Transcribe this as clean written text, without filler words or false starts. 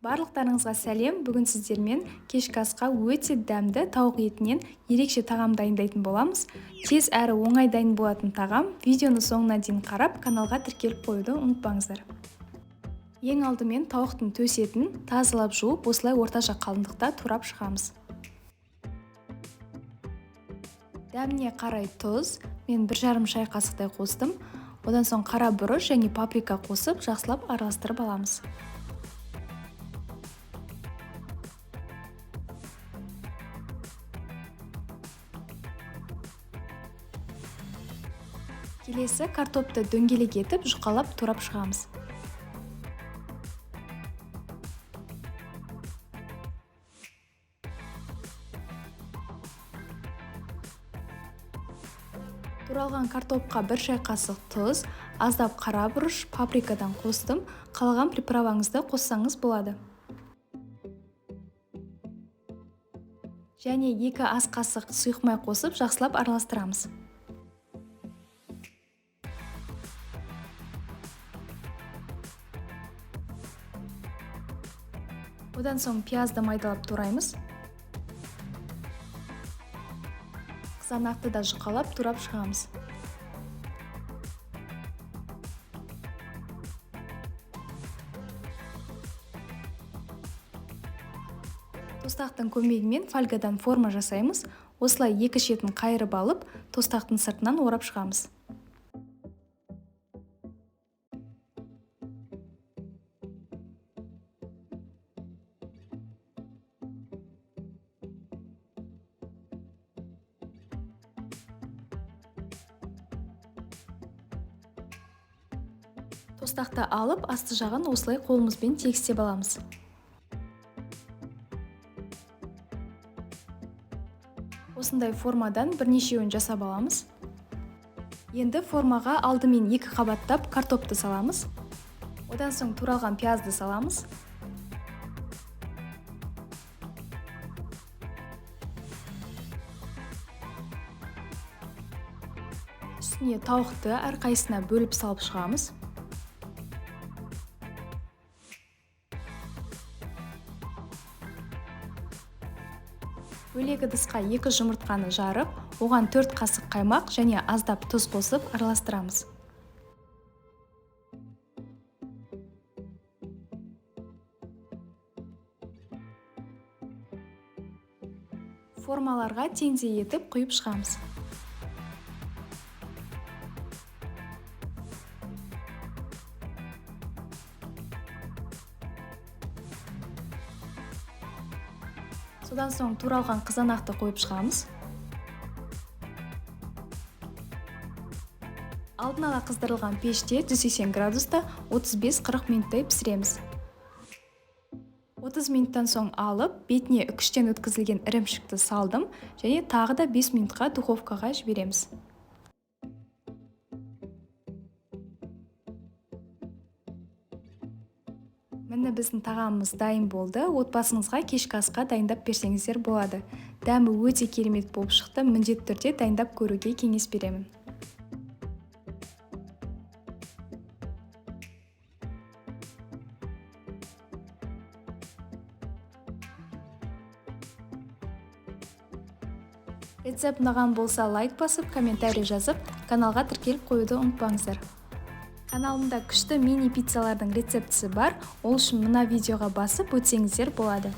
Барлықтарыңызға сәлем. Бүгін сіздермен кешкі асқа өте дәмді тауық етінен ерекше тағам дайындайтын боламыз. Тез әрі оңай дайын болатын тағам. Видеоны соңына дейін қарап, каналға тіркеліп қоюды ұмытпаңыздар. Ең алдымен тауықтың төс етін тазалап жуып, осылай орташа қалыңдықта турап шығамыз. Дәміне қарай тұз, мен 1,5 шай қасықтай қостым. Одан соң қара бұрыш және паприка қосып, жақсылап араластырып аламыз. Келесі картопты дөңгелек етіп, жұқалап турап шығамыз. Туралған картопқа 1 шай қасық тұз, аздап қара бұрыш, паприкадан қостым. Қалаған приправаңызды қоссаңыз болады. Және 2 ас қасық сұйық май қосып, жақсылап араластырамыз. Одан соң пиязды майдалап тураймыз. Қызанақты да жұқалап турап шығамыз. Тостақтың көмегімен фольгадан форма жасаймыз. Осылай 2 шетін қайырып алып, тостақтың сыртынан орап шығамыз. Тостақты алып, асты жағын осылай қолымызбен тегістеп аламыз. Осындай формадан бірнешеуін жасап аламыз. Енді формаға алдымен 2 қабаттап картопты саламыз. Одан соң туралған пиязды саламыз. Үстіне тауықты әрқайсына бөліп салып шығамыз. Бөлек ыдысқа 2 жұмыртқаны жарып, оған 4 қасық қаймақ және аздап тұз қосып араластырамыз. Формаларға теңдей етіп құйып шығамыз. Содан соң туралған қызанақты қойып шығамыз. Алдын ала қыздырылған пеште 180 градуста 35-40 минуттай пісіреміз. 30 минуттан соң алып, бетіне үкіштен өткізілген ірімшікті салдым және тағы да 5 минутқа духовкаға жібереміз. Міне біздің тағамымыз дайын болды. Отбасыңызға кешкі асқа дайындап берсеңіздер болады. Дәмі өте керемет болып шықты. Міндетті түрде дайындап көруге кеңес беремін. Рецепт ұнаған болса лайк басып, комментарий жазып, каналға тіркеліп қоюды ұмытпаңыздар. Каналымда күшті мини пиццалардың рецептісі бар. Ол үшін мына видеоға басып өтсеңіздер болады.